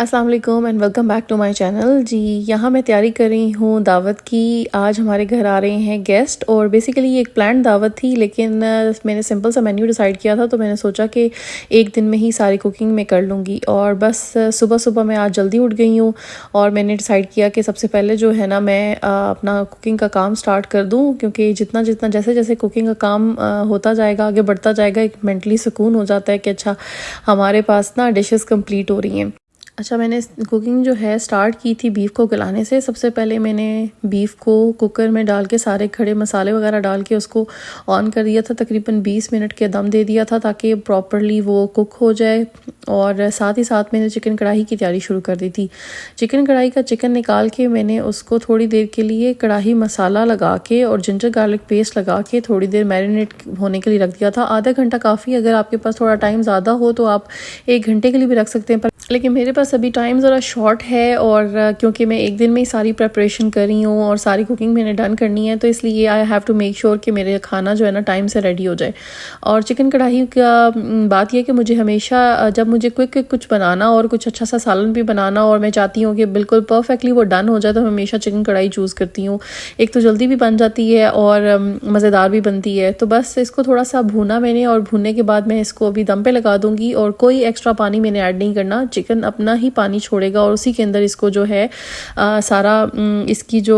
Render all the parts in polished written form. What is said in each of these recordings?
अस्सलाम वालेकुम and welcome back to my channel. जी, यहाँ मैं तैयारी कर रही हूँ दावत की। आज हमारे घर आ रहे हैं गेस्ट और बेसिकली ये एक प्लान्ड दावत थी, लेकिन मैंने सिंपल सा मेन्यू डिसाइड किया था, तो मैंने सोचा कि एक दिन में ही सारी कुकिंग मैं कर लूँगी। और बस सुबह सुबह मैं आज जल्दी उठ गई हूँ और मैंने डिसाइड किया कि सबसे पहले जो है ना मैं अपना कुकिंग का काम स्टार्ट कर दूँ, क्योंकि जितना जितना जैसे जैसे कुकिंग का काम होता जाएगा, आगे बढ़ता जाएगा, एक मेंटली सुकून हो जाता है कि अच्छा हमारे पास ना डिशेस कंप्लीट हो रही हैं। अच्छा, मैंने कुकिंग जो है स्टार्ट की थी बीफ को गलाने से। सबसे पहले मैंने बीफ को कुकर में डाल के सारे खड़े मसाले वगैरह डाल के उसको ऑन कर दिया था। तकरीबन 20 मिनट के दम दे दिया था ताकि प्रॉपरली वो कुक हो जाए। और साथ ही साथ मैंने चिकन कढ़ाई की तैयारी शुरू कर दी थी। चिकन कढ़ाई का चिकन निकाल के मैंने उसको थोड़ी देर के लिए कढ़ाई मसाला लगा के और जिंजर गार्लिक पेस्ट लगा के थोड़ी देर मैरिनेट होने के लिए रख दिया था। आधा घंटा काफ़ी, अगर आपके पास थोड़ा टाइम ज़्यादा हो तो आप 1 घंटे के लिए भी रख सकते हैं, पर लेकिन मेरे पास अभी टाइम ज़रा शॉर्ट है और क्योंकि मैं एक दिन में ही सारी प्रिपरेशन कर रही हूँ और सारी कुकिंग मैंने डन करनी है, तो इसलिए I have to make sure कि मेरे खाना जो है ना टाइम से रेडी हो जाए। और चिकन कढ़ाई का बात यह कि मुझे हमेशा जब मुझे क्विक कुछ बनाना और कुछ अच्छा सा सालन भी बनाना और मैं चाहती हूँ कि बिल्कुल परफेक्टली वो डन हो जाए, तो मैं हमेशा चिकन कढ़ाई चूज़ करती हूँ। एक तो जल्दी भी बन जाती है और मज़ेदार भी बनती है। तो बस इसको थोड़ा सा भूना मैंने, और भूनने के बाद मैं इसको अभी दम पे लगा दूँगी और कोई एक्स्ट्रा पानी मैंने ऐड नहीं करना। चिकन अपना ही पानी छोड़ेगा और उसी के अंदर इसको जो है सारा इसकी जो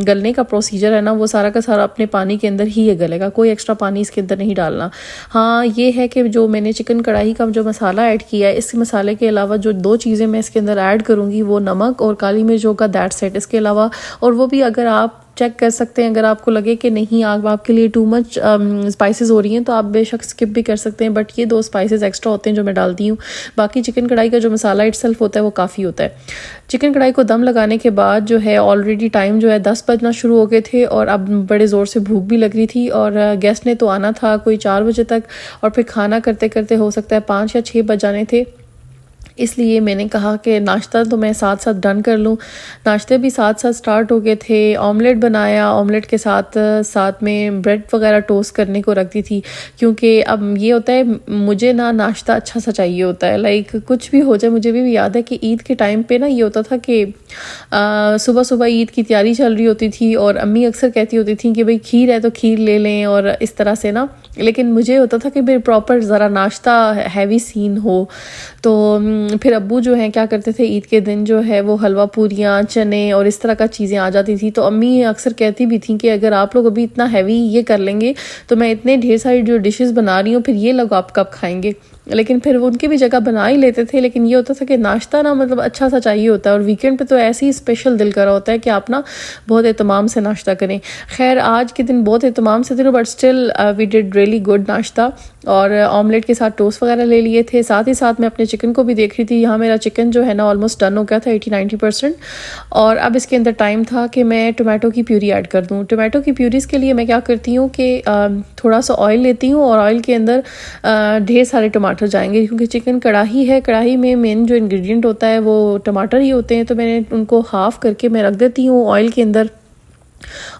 गलने का प्रोसीजर है ना, वो सारा का सारा अपने पानी के अंदर ही गलेगा। कोई एक्स्ट्रा पानी इसके अंदर नहीं डालना। हाँ, ये है कि जो मैंने चिकन कढ़ाई का जो मसाला ऐड किया है, इस मसाले के अलावा जो 2 चीज़ें मैं इसके अंदर ऐड करूँगी वो नमक और काली मिर्च होगा, दैट्स इट। इसके अलावा और वो भी अगर आप चेक कर सकते हैं, अगर आपको लगे कि नहीं आपके लिए टू मच स्पाइसेस हो रही हैं तो आप बेशक स्किप भी कर सकते हैं, बट ये 2 स्पाइसेस एक्स्ट्रा होते हैं जो मैं डालती हूँ। बाकी चिकन कढ़ाई का जो मसाला इटसेल्फ होता है वो काफ़ी होता है। चिकन कढ़ाई को दम लगाने के बाद जो है ऑलरेडी टाइम जो है 10 बजना शुरू हो गए थे और अब बड़े ज़ोर से भूख भी लग रही थी और गेस्ट ने तो आना था कोई 4 बजे तक, और फिर खाना करते करते हो सकता है 5 या 6 बज जाने थे। इसलिए मैंने कहा कि नाश्ता तो मैं साथ साथ डन कर लूँ। नाश्ते भी साथ साथ स्टार्ट हो गए थे। ऑमलेट बनाया, ऑमलेट के साथ साथ में ब्रेड वगैरह टोस्ट करने को रख दी थी, क्योंकि अब ये होता है मुझे ना नाश्ता अच्छा सा चाहिए होता है। लाइक कुछ भी हो जाए। मुझे भी याद है कि ईद के टाइम पे ना ये होता था कि सुबह सुबह ईद की तैयारी चल रही होती थी और अम्मी अक्सर कहती होती थी कि भाई खीर है तो खीर ले लें और इस तरह से ना, लेकिन मुझे होता था कि भाई प्रॉपर ज़रा नाश्ता हैवी सीन हो। तो फिर अब्बू जो हैं क्या करते थे, ईद के दिन जो है वो हलवा पूरियाँ, चने और इस तरह का चीज़ें आ जाती थी। तो अम्मी अक्सर कहती भी थी कि अगर आप लोग अभी इतना हैवी ये कर लेंगे तो मैं इतने ढेर सारी जो डिशेस बना रही हूँ फिर ये लोग आप कब खाएंगे। लेकिन फिर वो उनकी भी जगह बना ही लेते थे, लेकिन ये होता था कि नाश्ता ना मतलब अच्छा सा चाहिए होता है। और वीकेंड पे तो ऐसे ही स्पेशल दिल करा होता है कि आप ना बहुत एहतमाम से नाश्ता करें। खैर आज के दिन बहुत एहतमाम से थे, but still we did really good नाश्ता। और ऑमलेट के साथ टोस्ट वगैरह ले लिए थे। साथ ही साथ मैं अपने चिकन को भी देख रही थी। यहाँ मेरा चिकन जो है ना ऑलमोस्ट डन हो गया था 80-90%। और अब इसके अंदर टाइम था कि मैं टोमेटो की प्यूरी ऐड कर दूँ। टोमेटो की प्यूरीज़ के लिए मैं क्या करती हूँ कि थोड़ा सा ऑयल लेती हूँ और ऑयल के अंदर ढेर सारे टमाटर जाएंगे, क्योंकि चिकन कढ़ाई है, कढ़ाई में मेन जो इंग्रेडिएंट होता है वो टमाटर ही होते हैं। तो मैंने उनको हाफ़ करके मैं रख देती हूँ ऑयल के अंदर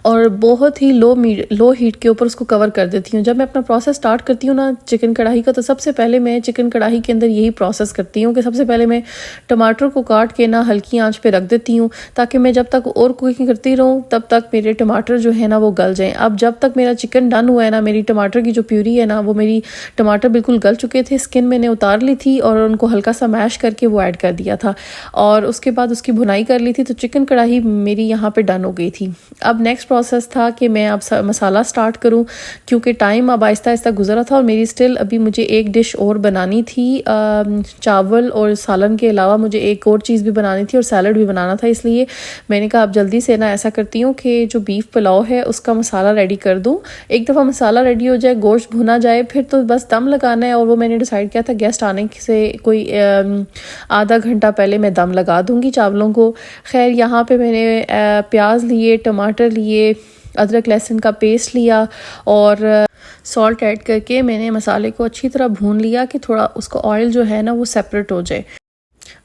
और बहुत ही लो हीट के ऊपर उसको कवर कर देती हूँ। जब मैं अपना प्रोसेस स्टार्ट करती हूँ ना चिकन कढ़ाई का, तो सबसे पहले मैं चिकन कढ़ाई के अंदर यही प्रोसेस करती हूँ कि सबसे पहले मैं टमाटर को काट के ना हल्की आंच पे रख देती हूँ, ताकि मैं जब तक और कुकिंग करती रहूँ तब तक मेरे टमाटर जो है ना वो गल जाएँ। अब जब तक मेरा चिकन डन हुआ है ना, मेरी टमाटर की जो प्यूरी है ना, वो मेरी टमाटर बिल्कुल गल चुके थे। स्किन मैंने उतार ली थी और उनको हल्का सा मैश करके वो ऐड कर दिया था और उसके बाद उसकी भुनाई कर ली थी। तो चिकन कढ़ाई मेरी यहाँ पर डन हो गई थी। अब नेक्स्ट प्रोसेस था कि मैं अब मसाला स्टार्ट करूं, क्योंकि टाइम अब आहिस्ता आहिस्ता गुजरा था और मेरी स्टिल अभी मुझे एक डिश और बनानी थी। चावल और सालन के अलावा मुझे एक और चीज़ भी बनानी थी और सैलड भी बनाना था। इसलिए मैंने कहा अब जल्दी से ना ऐसा करती हूँ कि जो बीफ पुलाव है उसका मसाला रेडी कर दूँ। एक दफ़ा मसाला रेडी हो जाए, गोश्त भुना जाए, फिर तो बस दम लगाना है। और वो मैंने डिसाइड किया था गेस्ट आने से कोई आधा घंटा पहले मैं दम लगा दूँगी चावलों को। खैर यहाँ पे मैंने प्याज लिए, टमाटर लिए, अदरक लहसुन का पेस्ट लिया और सॉल्ट ऐड करके मैंने मसाले को अच्छी तरह भून लिया कि थोड़ा उसका ऑयल जो है ना वो सेपरेट हो जाए।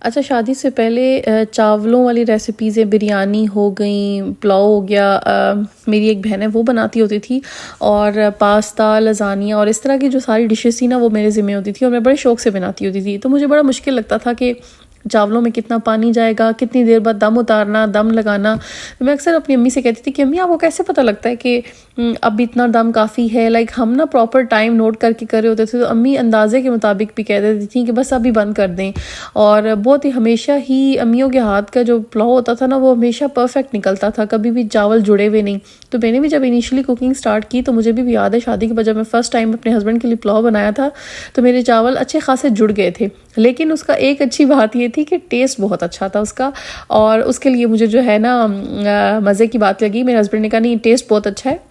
अच्छा, शादी से पहले चावलों वाली रेसिपीज़ें, बिरयानी हो गई, पुलाव हो गया, मेरी एक बहन है वो बनाती होती थी, और पास्ता, लज़ानिया और इस तरह की जो सारी डिशेस थी ना वो मेरे ज़िम्मे होती थी और मैं बड़े शौक़ से बनाती होती थी। तो मुझे बड़ा मुश्किल लगता था कि चावलों में कितना पानी जाएगा, कितनी देर बाद दम उतारना, दम लगाना। तो मैं अक्सर अपनी अम्मी से कहती थी कि अम्मी आपको कैसे पता लगता है कि अब इतना दम काफ़ी है। लाइक हम ना प्रॉपर टाइम नोट करके कर रहे होते थे, तो अम्मी अंदाजे के मुताबिक भी कह देती थी कि बस अभी बंद कर दें। और बहुत ही हमेशा ही अम्मियों के हाथ का जो पुलाव होता था ना, वो हमेशा परफेक्ट निकलता था, कभी भी चावल जुड़े हुए नहीं। तो मैंने भी जब इनिशियली कुकिंग स्टार्ट की तो मुझे भी याद है शादी के बाद जब मैं फ़र्स्ट टाइम अपने हस्बैंड के लिए पुलाव बनाया था तो मेरे चावल अच्छे खासे जुड़ गए थे। लेकिन उसका एक अच्छी बात ये थी कि टेस्ट बहुत अच्छा था उसका, और उसके लिए मुझे जो है ना मज़े की बात लगी। मेरे हस्बैंड ने कहा नहीं टेस्ट बहुत अच्छा है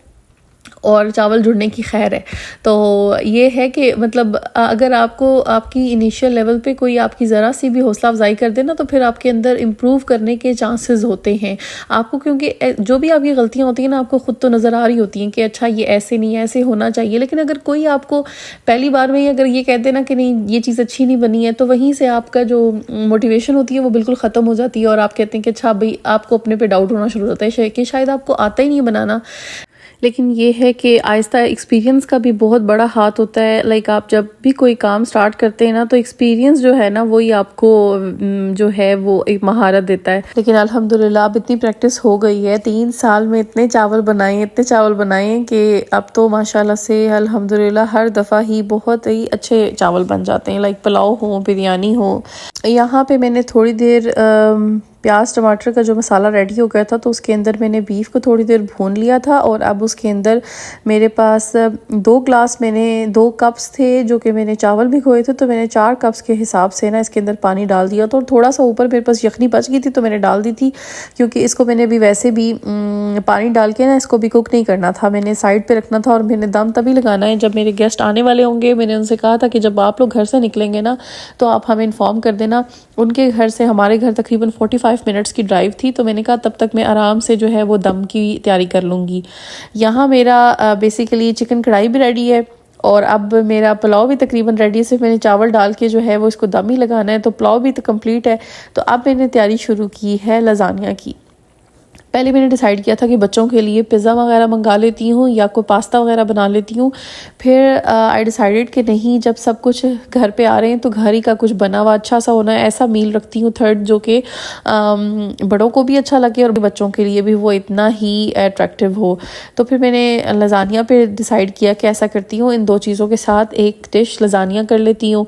और चावल जुड़ने की खैर है। तो ये है कि मतलब अगर आपको आपकी इनिशियल लेवल पे कोई आपकी ज़रा सी भी हौसला अफजाई कर दे ना, तो फिर आपके अंदर इम्प्रूव करने के चांसेस होते हैं आपको, क्योंकि जो भी आपकी गलतियाँ होती हैं ना आपको ख़ुद तो नज़र आ रही होती हैं कि अच्छा ये ऐसे नहीं, ऐसे होना चाहिए। लेकिन अगर कोई आपको पहली बार में ही अगर ये कह देना कि नहीं ये चीज़ अच्छी नहीं बनी है, तो वहीं से आपका जो मोटिवेशन होती है वो बिल्कुल ख़त्म हो जाती है और आप कहते हैं कि अच्छा भाई आपको अपने पे डाउट होना शुरू होता है कि शायद आपको आता ही नहीं बनाना। लेकिन ये है कि आहिस्ता एक्सपीरियंस का भी बहुत बड़ा हाथ होता है। लाइक आप जब भी कोई काम स्टार्ट करते हैं ना, तो एक्सपीरियंस जो है ना वही आपको जो है वो एक महारत देता है। लेकिन अल्हम्दुलिल्लाह अब इतनी प्रैक्टिस हो गई है, 3 साल में इतने चावल बनाए कि अब तो माशाल्लाह से अल्हम्दुलिल्लाह हर दफ़ा ही बहुत ही अच्छे चावल बन जाते हैं। लाइक पुलाव हो, बिरयानी हो। यहाँ पे मैंने थोड़ी देर प्याज टमाटर का जो मसाला रेडी हो गया था तो उसके अंदर मैंने बीफ को थोड़ी देर भून लिया था, और अब उसके अंदर मेरे पास 2 कप्स थे जो कि मैंने चावल भिगोए थे, तो मैंने 4 कप्स के हिसाब से ना इसके अंदर पानी डाल दिया। तो थोड़ा सा ऊपर मेरे पास यखनी बच गई थी तो मैंने डाल दी थी, क्योंकि इसको मैंने भी वैसे भी पानी डाल के ना इसको भी कुक नहीं करना था, मैंने साइड पर रखना था। और मैंने दम तभी लगाना है जब मेरे गेस्ट आने वाले होंगे। मैंने उनसे कहा था कि जब आप लोग घर से निकलेंगे ना तो आप हमें इन्फॉर्म कर देना। उनके घर से हमारे घर तकरीबन 45 मिनट्स की ड्राइव थी, तो मैंने कहा तब तक मैं आराम से जो है वो दम की तैयारी कर लूँगी। यहाँ मेरा बेसिकली चिकन कढ़ाई भी रेडी है और अब मेरा पुलाव भी तकरीबन रेडी है। सिर्फ मैंने चावल डाल के जो है वो इसको दम ही लगाना है, तो पुलाव भी तो कंप्लीट है। तो अब मैंने तैयारी शुरू की है लजानिया की। पहले मैंने डिसाइड किया था कि बच्चों के लिए पिज़्ज़ा वगैरह मंगा लेती हूँ या कोई पास्ता वगैरह बना लेती हूँ। फिर आई डिसाइडेड कि नहीं, जब सब कुछ घर पे आ रहे हैं तो घर ही का कुछ बना हुआ अच्छा सा होना है, ऐसा मील रखती हूँ थर्ड जो कि बड़ों को भी अच्छा लगे और बच्चों के लिए भी वो इतना ही अट्रैक्टिव हो। तो फिर मैंने लजानिया पे डिसाइड किया कि ऐसा करती हूँ, इन 2 चीज़ों के साथ एक डिश लजानिया कर लेती हूँ।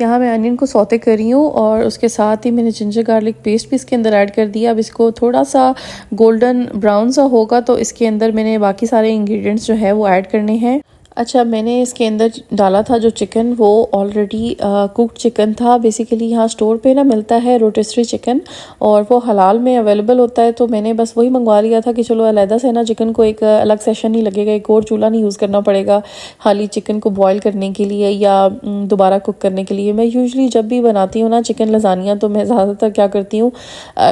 यहाँ मैं अनियन को सौते कर रही हूँ और उसके साथ ही मैंने जिंजर गार्लिक पेस्ट भी इसके अंदर ऐड कर दिया। अब इसको थोड़ा सा गोल्डन ब्राउन सा होगा तो इसके अंदर मैंने बाकी सारे इंग्रेडिएंट्स जो है वो ऐड करने हैं। अच्छा, मैंने इसके अंदर डाला था जो चिकन, वो ऑलरेडी कुक्ड चिकन था। बेसिकली यहाँ स्टोर पे ना मिलता है रोटिस्ट्री चिकन और वो हलाल में अवेलेबल होता है, तो मैंने बस वही मंगवा लिया था कि चलो अलहदा से ना चिकन को एक अलग सेशन नहीं लगेगा, एक और चूल्हा नहीं यूज़ करना पड़ेगा खाली चिकन को बॉयल करने के लिए या दोबारा कुक करने के लिए। मैं यूजुअली जब भी बनाती हूँ ना चिकन लजानिया तो मैं ज़्यादातर क्या करती हूँ,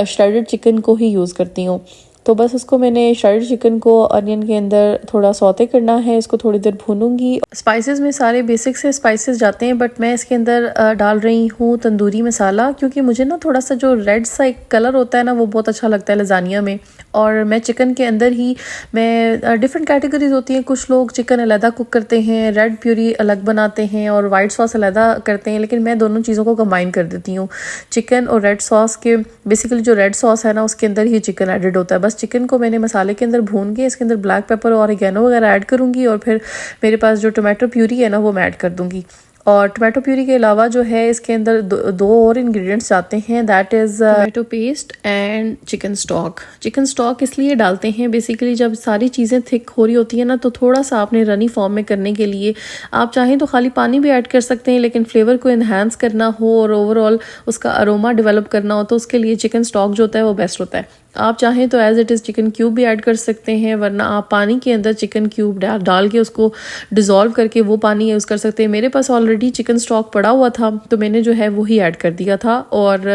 श्रेडेड चिकन को ही यूज़ करती हूँ। तो बस उसको मैंने श्रेडेड चिकन को अनियन के अंदर थोड़ा सौते करना है, इसको थोड़ी देर भूनूंगी। स्पाइसेस में सारे बेसिक से स्पाइसेस जाते हैं, बट मैं इसके अंदर डाल रही हूँ तंदूरी मसाला, क्योंकि मुझे ना थोड़ा सा जो रेड सा एक कलर होता है ना वो बहुत अच्छा लगता है लजानिया में। और मैं चिकन के अंदर ही मैं डिफरेंट कैटेगरीज होती हैं, कुछ लोग चिकन अलहदा कुक करते हैं, रेड प्यूरी अलग बनाते हैं और वाइट सॉस अलहदा करते हैं, लेकिन मैं दोनों चीज़ों को कंबाइन कर देती हूँ। चिकन और रेड सॉस के बेसिकली जो रेड सॉस है ना उसके अंदर ही चिकन एडिड होता है। बस चिकन को मैंने मसाले के अंदर भून के इसके अंदर ब्लैक पेपर और ऑरिगेनो वगैरह ऐड करूँगी और फिर मेरे पास जो टोमेटो प्यूरी है ना वो मैं ऐड कर दूँगी। और टोमेटो प्यूरी के अलावा जो है इसके अंदर दो और इंग्रेडिएंट्स जाते हैं, that is tomato paste and chicken stock. Chicken stock इसलिए डालते हैं बेसिकली जब सारी चीज़ें थिक हो रही होती हैं ना, तो थोड़ा सा आपने रनी फॉर्म में करने के लिए आप चाहें तो खाली पानी भी ऐड कर सकते हैं, लेकिन फ्लेवर को इन्हांस करना हो और ओवरऑल उसका अरोमा डेवलप करना हो तो उसके लिए चिकन स्टॉक जो होता है वो बेस्ट होता है। आप चाहें तो as it is chicken cube भी ऐड कर सकते हैं, वरना आप पानी के अंदर चिकन क्यूब डाल के उसको डिज़ोल्व करके वो पानी यूज़ कर सकते हैं। मेरे पास ऑलरेडी चिकन स्टॉक पड़ा हुआ था तो मैंने जो है वही ऐड कर दिया था और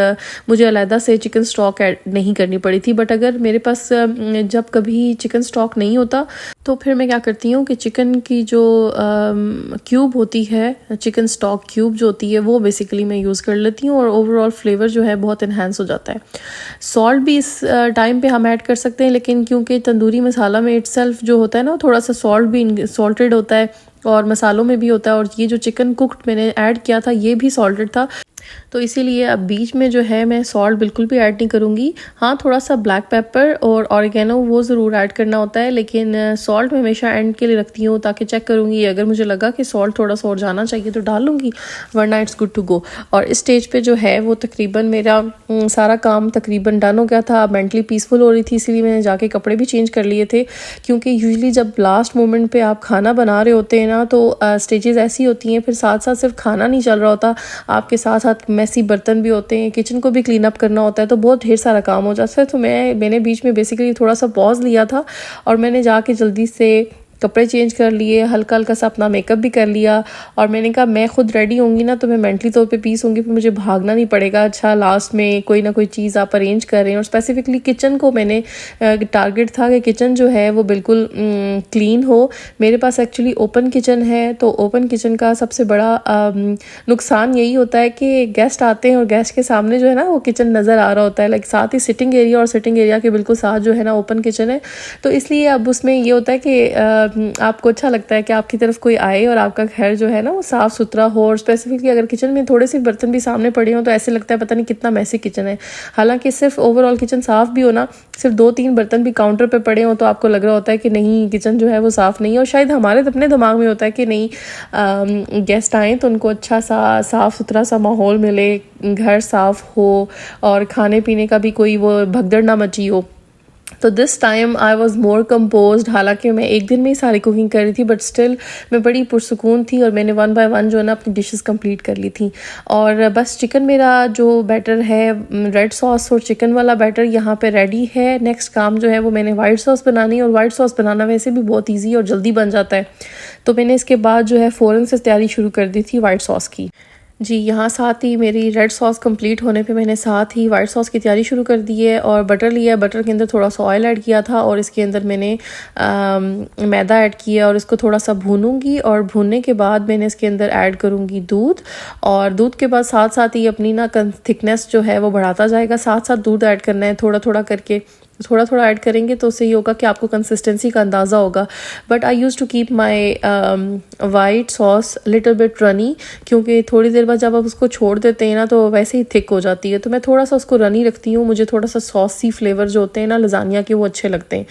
मुझे अलहदा से चिकन स्टॉक ऐड नहीं करनी पड़ी थी। बट अगर मेरे पास जब कभी चिकन स्टॉक नहीं होता तो फिर मैं क्या करती हूँ कि चिकन की जो क्यूब होती है, चिकन स्टॉक क्यूब जो होती है वो बेसिकली मैं यूज़ कर लेती हूँ और ओवरऑल फ्लेवर जो है बहुत इन्हांस हो जाता है। सॉल्ट भी इस टाइम पे हम ऐड कर सकते हैं, लेकिन क्योंकि तंदूरी मसाला में इटसेल्फ जो होता है ना थोड़ा सा सॉल्ट भी सॉल्टेड होता है और मसालों में भी होता है, और ये जो चिकन कुक्ड मैंने ऐड किया था ये भी सॉल्टेड था, तो इसीलिए अब बीच में जो है मैं सॉल्ट बिल्कुल भी ऐड नहीं करूँगी। हाँ, थोड़ा सा ब्लैक पेपर और ऑरिगेनो वो ज़रूर ऐड करना होता है, लेकिन सॉल्ट मैं हमेशा एंड के लिए रखती हूँ ताकि चेक करूँगी, अगर मुझे लगा कि सॉल्ट थोड़ा सा और जाना चाहिए तो डाल लूँगी, वरना इट्स गुड टू गो। और इस स्टेज पे जो है वो तकरीबन मेरा सारा काम तकरीबन डन हो गया था। मेंटली पीसफुल हो रही थी, इसीलिए मैंने जाके कपड़े भी चेंज कर लिए थे, क्योंकि यूजुअली जब लास्ट मोमेंट पे आप खाना बना रहे होते हैं ना, तो स्टेजेस ऐसी होती हैं, फिर साथ साथ सिर्फ खाना नहीं चल रहा होता, आपके साथ साथ मैसी बर्तन भी होते हैं, किचन को भी क्लीन अप करना होता है, तो बहुत ढेर सारा काम हो जाता है। तो मैंने बीच में बेसिकली थोड़ा सा पॉज लिया था और मैंने जाके जल्दी से कपड़े चेंज कर लिए, हल्का हल्का सा अपना मेकअप भी कर लिया, और मैंने कहा मैं खुद रेडी होंगी ना तो मैं मेंटली तौर पे पीस होंगी, फिर मुझे भागना नहीं पड़ेगा। अच्छा, लास्ट में कोई ना कोई चीज़ आप अरेंज कर रहे हैं, और स्पेसिफिकली किचन को मैंने टारगेट था कि किचन जो है वो बिल्कुल क्लीन हो। मेरे पास एक्चुअली ओपन किचन है, तो ओपन किचन का सबसे बड़ा नुकसान यही होता है कि गेस्ट आते हैं और गेस्ट के सामने जो है ना वो किचन नज़र आ रहा होता है, लाइक साथ ही सिटिंग एरिया और सिटिंग एरिया के बिल्कुल साथ जो है ना ओपन किचन है। तो इसलिए अब उसमें ये होता है कि आपको अच्छा लगता है कि आपकी तरफ कोई आए और आपका घर जो है ना वो साफ़ सुथरा हो, और स्पेसिफिकली अगर किचन में थोड़े से बर्तन भी सामने पड़े हों तो ऐसे लगता है पता नहीं कितना मैसी किचन है। हालांकि सिर्फ ओवरऑल किचन साफ़ भी हो ना, सिर्फ 2-3 बर्तन भी काउंटर पे पड़े हों तो आपको लग रहा होता है कि नहीं किचन जो है वो साफ़ नहीं है। और शायद हमारे अपने दिमाग में होता है कि नहीं, गेस्ट आएँ तो उनको अच्छा सा साफ़ सुथरा सा माहौल मिले, घर साफ़ हो और खाने पीने का भी कोई वो भगदड़ ना मची हो। तो this time I was more compose. हालांकि मैं एक दिन में ही सारी कुकिंग कर रही थी, बट स्टिल मैं बड़ी पुरसुकून थी और मैंने 1 बाय 1 जो है ना अपनी डिशेस कंप्लीट कर ली थी। और बस चिकन मेरा जो बैटर है, रेड सॉस और चिकन वाला बैटर यहाँ पे रेडी है। नेक्स्ट काम जो है वो मैंने वाइट सॉस बनानी है, और वाइट सॉस बनाना वैसे भी बहुत ईजी और जल्दी बन जाता है, तो मैंने इसके बाद जो है फ़ौरन से तैयारी शुरू कर दी थी वाइट सॉस की। जी, यहाँ साथ ही मेरी रेड सॉस कंप्लीट होने पे मैंने साथ ही वाइट सॉस की तैयारी शुरू कर दी है, और बटर लिया है, बटर के अंदर थोड़ा सा ऑयल ऐड किया था, और इसके अंदर मैंने मैदा ऐड किया और इसको थोड़ा सा भूनूंगी, और भूनने के बाद मैंने इसके अंदर ऐड करूँगी दूध, और दूध के बाद साथ साथ ही अपनी ना थिकनेस जो है वो बढ़ाता जाएगा, साथ साथ दूध ऐड करना है थोड़ा थोड़ा करके, थोड़ा थोड़ा ऐड करेंगे तो उससे ये होगा कि आपको कंसिस्टेंसी का अंदाज़ा होगा। But I use to keep my white sauce little bit runny, क्योंकि थोड़ी देर बाद जब आप उसको छोड़ देते हैं ना तो वैसे ही थिक हो जाती है, तो मैं थोड़ा सा उसको रनी रखती हूँ। मुझे थोड़ा सा सॉसी फ्लेवर जो होते हैं ना लजानिया के वो अच्छे लगते हैं।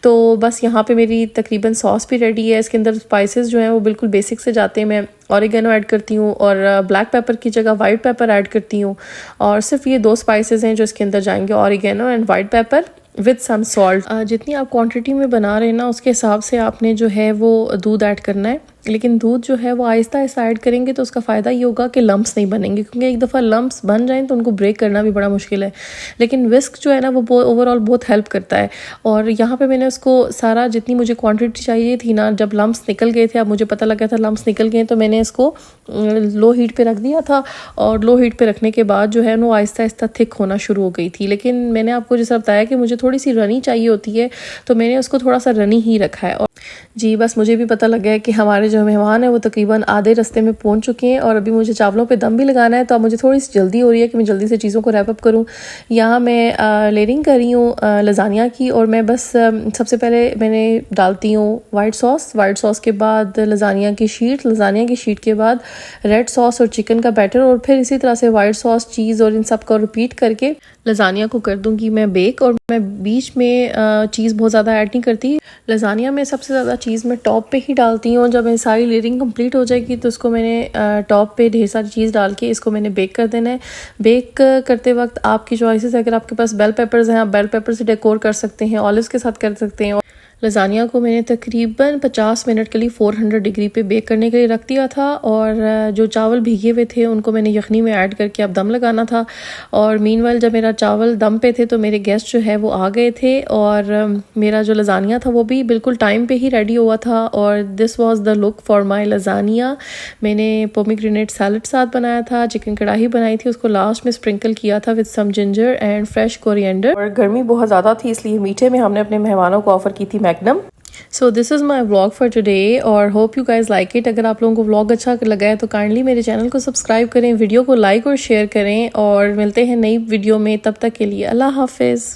तो बस यहाँ पे मेरी तकरीबन सॉस भी रेडी है। इसके अंदर स्पाइसेस जो हैं वो बिल्कुल बेसिक से जाते हैं। मैं ऑरिगेनो ऐड करती हूँ और ब्लैक पेपर की जगह वाइट पेपर ऐड करती हूँ, और सिर्फ ये 2 स्पाइसेस हैं जो इसके अंदर जाएंगे, oregano and white pepper with some salt. जितनी आप क्वांटिटी में बना रहे हैं ना उसके हिसाब से आपने जो है वो दूध ऐड करना है, लेकिन दूध जो है वो आहिस्ता आहिस्ता ऐड करेंगे तो उसका फ़ायदा ये होगा कि लम्प्स नहीं बनेंगे, क्योंकि एक दफ़ा लम्प्स बन जाएं तो उनको ब्रेक करना भी बड़ा मुश्किल है। लेकिन विस्क जो है ना वो ओवरऑल बहुत हेल्प करता है। और यहाँ पे मैंने उसको सारा जितनी मुझे क्वांटिटी चाहिए थी ना, जब लम्प्स निकल गए थे, अब मुझे पता लगा था लम्प्स निकल गए, तो मैंने इसको लो हीट पे रख दिया था, और लो हीट पे रखने के बाद जो है वो आहिस्ता आहिस्ता थिक होना शुरू हो गई थी। लेकिन मैंने आपको जैसा बताया कि मुझे थोड़ी सी रनी चाहिए होती है, तो मैंने उसको थोड़ा सा रनी ही रखा है। और जी, बस मुझे भी पता लग गया कि हमारे जो मेहमान हैं वो तकरीबन आधे रास्ते में पहुंच चुके हैं, और अभी मुझे चावलों पे दम भी लगाना है, तो अब मुझे थोड़ी सी जल्दी हो रही है कि मैं जल्दी से चीज़ों को रैप अप करूं। यहाँ मैं लेयरिंग कर रही हूँ लजानिया की, और मैं बस सबसे पहले मैंने डालती हूँ वाइट सॉस के बाद लजानिया की शीट के बाद रेड सॉस और चिकन का बैटर, और फिर इसी तरह से वाइट सॉस, चीज़ और इन सब को रिपीट करके लजानिया को कर दूंगी मैं बेक। और मैं बीच में चीज़ बहुत ज़्यादा ऐड नहीं करती। लजानिया में सबसे ज़्यादा चीज़ मैं टॉप पे ही डालती हूँ। जब मेरी सारी लेयरिंग कंप्लीट हो जाएगी तो उसको मैंने टॉप पे ढेर सारी चीज़ डाल के इसको मैंने बेक कर देना है। बेक करते वक्त आपकी चॉइसेस है, अगर आपके पास बेल पेपर्स हैं आप बेल पेपर से डेकोर कर सकते हैं, ऑलिव्स के साथ कर सकते हैं। लजानिया को मैंने तकरीबन 50 मिनट के लिए 400 डिग्री पे बेक करने के लिए रख दिया था, और जो चावल भीगे हुए थे उनको मैंने यखनी में ऐड करके अब दम लगाना था। और मीनवाइल जब मेरा चावल दम पे थे तो मेरे गेस्ट जो है वो आ गए थे, और मेरा जो लजानिया था वो भी बिल्कुल टाइम पे ही रेडी हुआ था। और this was the look for my lasagne. मैंने पोमीग्रेनेट सैलड साथ बनाया था, चिकन कढ़ाई बनाई थी, उसको लास्ट में स्प्रिंकल किया था with some ginger and fresh coriander. और गर्मी बहुत ज़्यादा थी इसलिए मीठे में हमने अपने मेहमानों को ऑफ़र की थी Magnum. So this is my vlog for today, और hope you guys like it. अगर आप लोगों को व्लॉग अच्छा लगा है तो काइंडली मेरे चैनल को सब्सक्राइब करें, वीडियो को लाइक और शेयर करें, और मिलते हैं नई वीडियो में। तब तक के लिए अल्लाह हाफिज़।